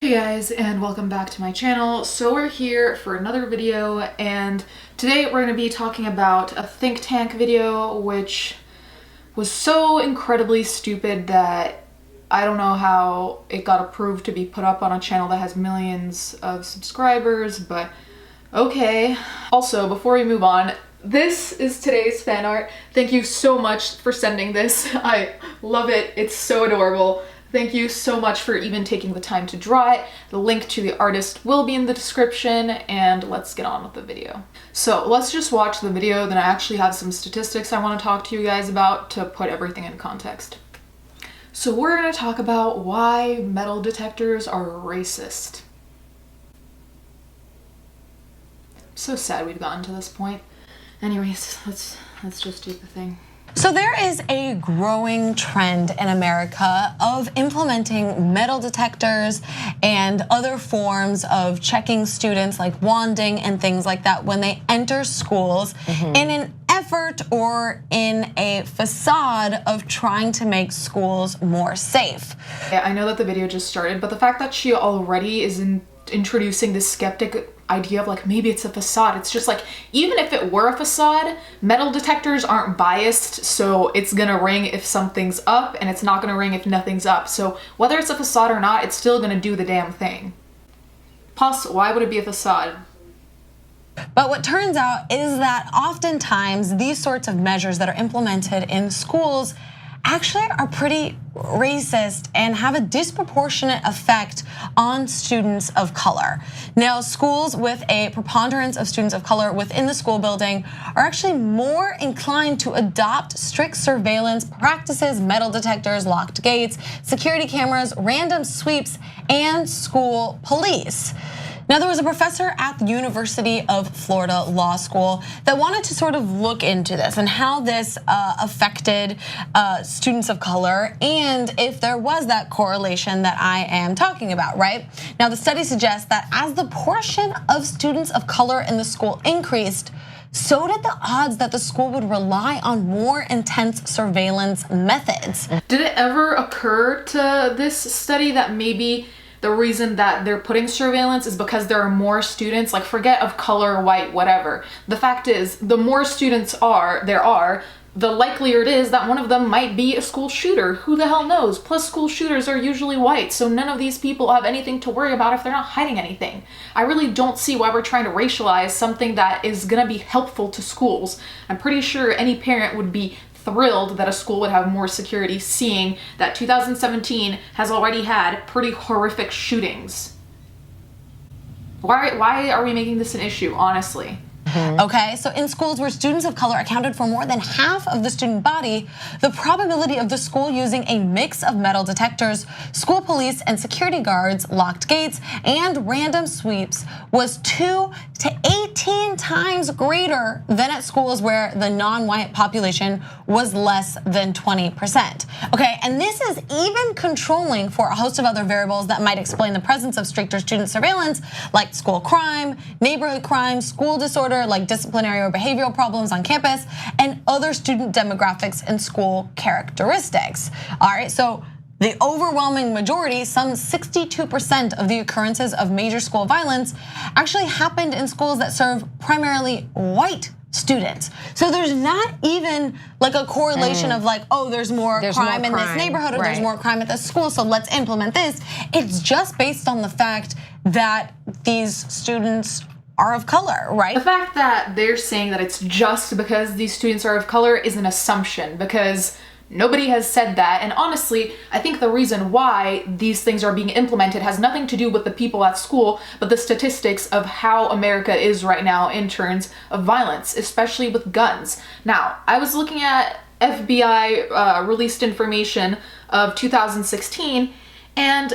Hey guys, and welcome back to my channel. So we're here for another video, and today we're going to be talking about a think tank video which was so incredibly stupid that I don't know how it got approved to be put up on a channel that has millions of subscribers, but okay. Also, before we move on, this is today's fan art. Thank you so much for sending this. I love it. It's so adorable. Thank you so much for even taking the time to draw it. The link to the artist will be in the description, and let's get on with the video. So let's just watch the video, then I actually have some statistics I want to talk to you guys about to put everything in context. So we're going to talk about why metal detectors are racist. I'm so sad we've gotten to this point. Anyways, let's just do the thing. So there is a growing trend in America of implementing metal detectors and other forms of checking students like wanding and things like that when they enter schools in an effort or in a facade of trying to make schools more safe. Yeah, I know that the video just started, but the fact that she already is introducing this skeptic idea of like maybe it's a facade, it's just like, even if it were a facade, metal detectors aren't biased, so it's gonna ring if something's up and it's not gonna ring if nothing's up. So whether it's a facade or not, it's still gonna do the damn thing. Plus, why would it be a facade? But what turns out is that oftentimes these sorts of measures that are implemented in schools actually are pretty racist and have a disproportionate effect on students of color. Now, schools with a preponderance of students of color within the school building are actually more inclined to adopt strict surveillance practices, metal detectors, locked gates, security cameras, random sweeps, and school police. Now, there was a professor at the University of Florida Law School that wanted to sort of look into this and how this affected students of color, and if there was that correlation that I am talking about, right? Now, the study suggests that as the portion of students of color in the school increased, so did the odds that the school would rely on more intense surveillance methods. Did it ever occur to this study that maybe the reason that they're putting surveillance is because there are more students, like forget of color, white, whatever. The fact is, the more students there are, the likelier it is that one of them might be a school shooter. Who the hell knows? Plus, school shooters are usually white, so none of these people have anything to worry about if they're not hiding anything. I really don't see why we're trying to racialize something that is gonna be helpful to schools. I'm pretty sure any parent would be thrilled that a school would have more security, seeing that 2017 has already had pretty horrific shootings. Why are we making this an issue, honestly? Okay, so in schools where students of color accounted for more than half of the student body, the probability of the school using a mix of metal detectors, school police and security guards, locked gates, and random sweeps was 2 to 18 times greater than at schools where the non-white population was less than 20%. Okay, and this is even controlling for a host of other variables that might explain the presence of stricter student surveillance, like school crime, neighborhood crime, school disorder, like disciplinary or behavioral problems on campus, and other student demographics and school characteristics. All right, so the overwhelming majority, some 62% of the occurrences of major school violence actually happened in schools that serve primarily white students. So there's not even like a correlation of like, oh, there's more crime in this neighborhood, or there's more crime at this school, so let's implement this. It's just based on the fact that these students are of color, right? The fact that they're saying that it's just because these students are of color is an assumption, because nobody has said that. And honestly, I think the reason why these things are being implemented has nothing to do with the people at school, but the statistics of how America is right now in terms of violence, especially with guns. Now, I was looking at FBI released information of 2016, and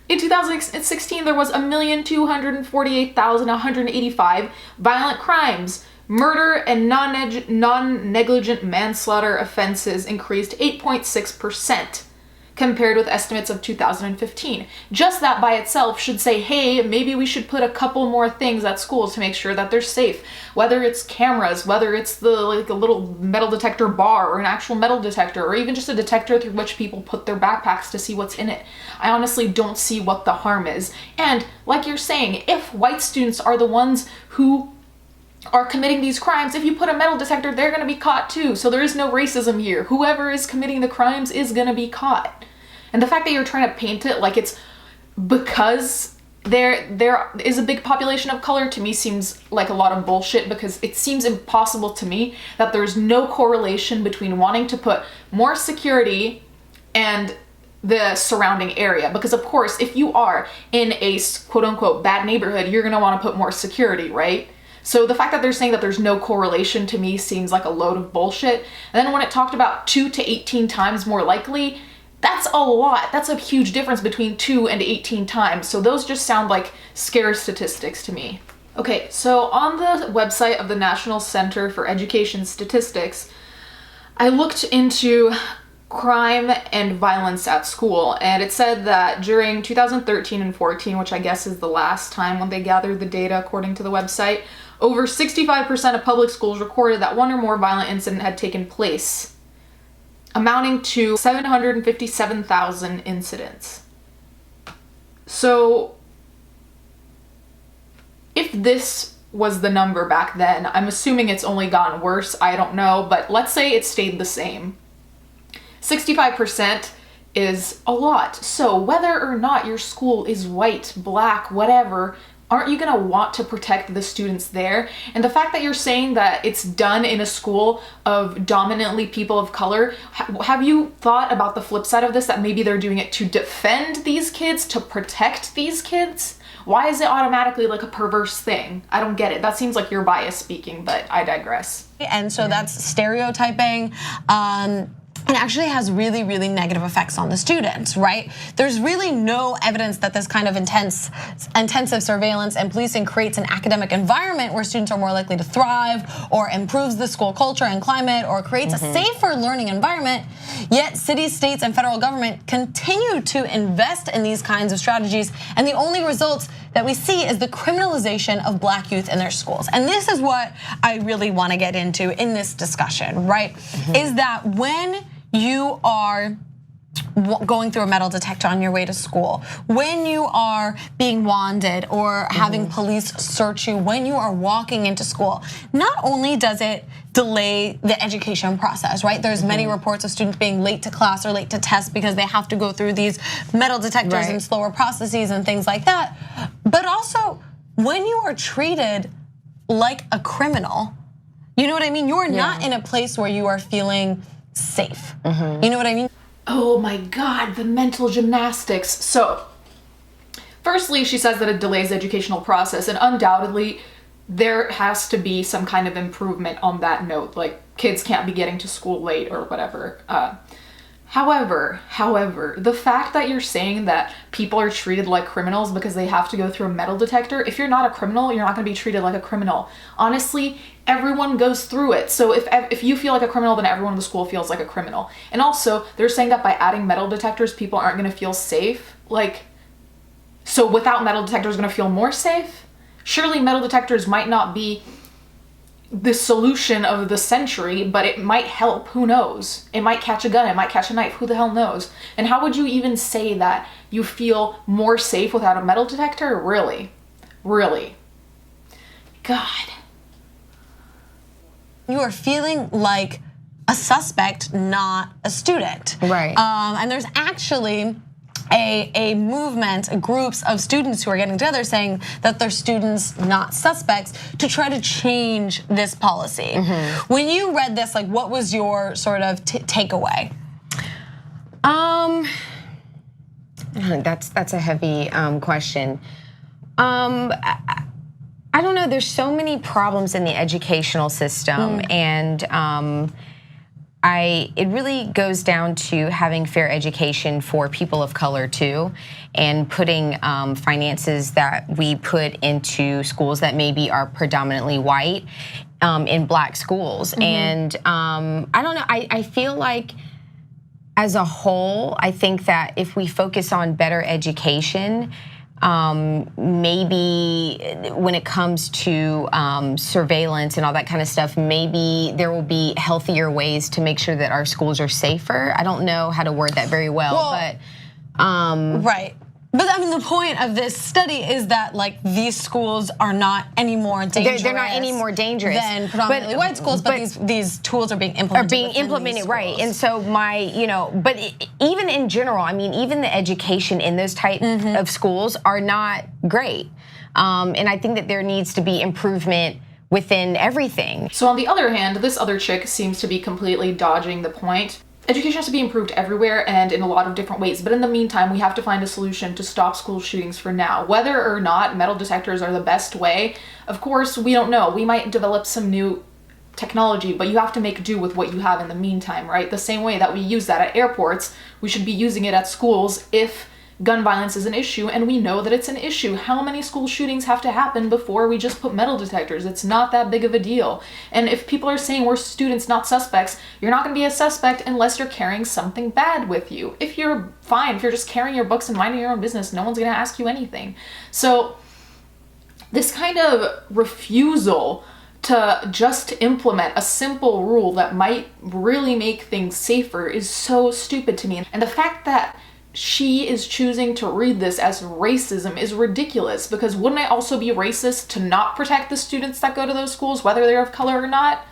in 2016, there was 1,248,185 violent crimes. Murder and non-negligent manslaughter offenses increased 8.6%. compared with estimates of 2015. Just that by itself should say, hey, maybe we should put a couple more things at schools to make sure that they're safe. Whether it's cameras, whether it's a little metal detector bar or an actual metal detector, or even just a detector through which people put their backpacks to see what's in it. I honestly don't see what the harm is. And like you're saying, if white students are the ones who are committing these crimes, if you put a metal detector, they're going to be caught too. So there is no racism here. Whoever is committing the crimes is going to be caught. And the fact that you're trying to paint it like it's because there is a big population of color, to me seems like a lot of bullshit, because it seems impossible to me that there's no correlation between wanting to put more security and the surrounding area. Because of course, if you are in a quote unquote bad neighborhood, you're going to want to put more security, right? So the fact that they're saying that there's no correlation to me seems like a load of bullshit. And then when it talked about 2 to 18 times more likely, that's a lot. That's a huge difference between 2 and 18 times. So those just sound like scare statistics to me. Okay, so on the website of the National Center for Education Statistics, I looked into crime and violence at school, and it said that during 2013 and 14, which I guess is the last time when they gathered the data according to the website, over 65% of public schools recorded that one or more violent incident had taken place, amounting to 757,000 incidents. So if this was the number back then, I'm assuming it's only gotten worse, I don't know, but let's say it stayed the same. 65% is a lot. So whether or not your school is white, black, whatever, aren't you gonna want to protect the students there? And the fact that you're saying that it's done in a school of dominantly people of color, have you thought about the flip side of this, that maybe they're doing it to defend these kids, to protect these kids? Why is it automatically like a perverse thing? I don't get it. That seems like your bias speaking, but I digress. And so that's stereotyping. It actually has really, really negative effects on the students, right? There's really no evidence that this kind of intensive surveillance and policing creates an academic environment where students are more likely to thrive, or improves the school culture and climate, or creates a safer learning environment. Yet cities, states, and federal government continue to invest in these kinds of strategies, and the only results that we see is the criminalization of Black youth in their schools. And this is what I really want to get into in this discussion, right? Is that when you are going through a metal detector on your way to school, when you are being wanded or having police search you, when you are walking into school, not only does it delay the education process, right? There's many reports of students being late to class or late to tests because they have to go through these metal detectors and slower processes and things like that. But also, when you are treated like a criminal, you know what I mean? You're not in a place where you are feeling safe. You know what I mean? Oh my God, the mental gymnastics. So, firstly, she says that it delays the educational process, and undoubtedly there has to be some kind of improvement on that note. Like, kids can't be getting to school late or whatever. However, the fact that you're saying that people are treated like criminals because they have to go through a metal detector, if you're not a criminal, you're not gonna be treated like a criminal. Honestly, everyone goes through it. So if you feel like a criminal, then everyone in the school feels like a criminal. And also, they're saying that by adding metal detectors, people aren't gonna feel safe. Like, so without metal detectors, gonna feel more safe? Surely metal detectors might not be the solution of the century, but it might help. Who knows? It might catch a gun, it might catch a knife, who the hell knows? And how would you even say that you feel more safe without a metal detector? Really? Really? God. You are feeling like a suspect, not a student. Right. And there's actually a movement, groups of students who are getting together saying that they're students, not suspects, to try to change this policy. When you read this, like, what was your sort of takeaway? That's a heavy question. I don't know. There's so many problems in the educational system, and it really goes down to having fair education for people of color too, and putting finances that we put into schools that maybe are predominantly white in Black schools. And I don't know, I feel like as a whole, I think that if we focus on better education, maybe when it comes to surveillance and all that kind of stuff, maybe there will be healthier ways to make sure that our schools are safer. I don't know how to word that very well, but right. But I mean, the point of this study is that like these schools are not any more dangerous. They're not any more dangerous than predominantly white schools, but these tools are being implemented. Right. And so but even in general, I mean, even the education in those type of schools are not great. And I think that there needs to be improvement within everything. So on the other hand, this other chick seems to be completely dodging the point. Education has to be improved everywhere and in a lot of different ways, but in the meantime, we have to find a solution to stop school shootings for now. Whether or not metal detectors are the best way, of course, we don't know. We might develop some new technology, but you have to make do with what you have in the meantime, right? The same way that we use that at airports, we should be using it at schools if gun violence is an issue, and we know that it's an issue. How many school shootings have to happen before we just put metal detectors? It's not that big of a deal. And if people are saying we're students, not suspects, you're not gonna be a suspect unless you're carrying something bad with you. If you're fine, if you're just carrying your books and minding your own business, no one's gonna ask you anything. So this kind of refusal to just implement a simple rule that might really make things safer is so stupid to me. And the fact that she is choosing to read this as racism is ridiculous, because wouldn't it also be racist to not protect the students that go to those schools, whether they're of color or not?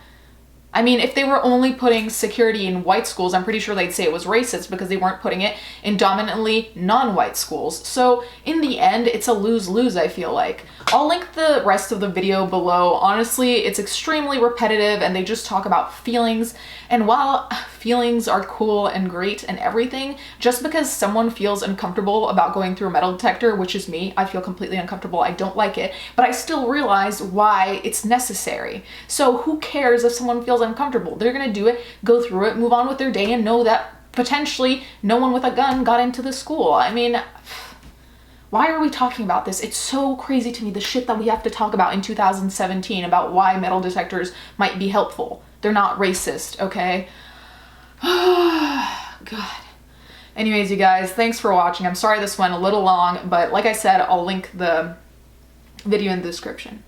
I mean, if they were only putting security in white schools, I'm pretty sure they'd say it was racist because they weren't putting it in dominantly non-white schools. So in the end, it's a lose-lose, I feel like. I'll link the rest of the video below. Honestly, it's extremely repetitive and they just talk about feelings. And while feelings are cool and great and everything, just because someone feels uncomfortable about going through a metal detector, which is me, I feel completely uncomfortable, I don't like it, but I still realize why it's necessary. So who cares if someone feels uncomfortable? They're gonna do it, go through it, move on with their day, and know that potentially no one with a gun got into the school. I mean, why are we talking about this? It's so crazy to me, the shit that we have to talk about in 2017 about why metal detectors might be helpful. They're not racist, okay? God. Anyways, you guys, thanks for watching. I'm sorry this went a little long, but like I said, I'll link the video in the description.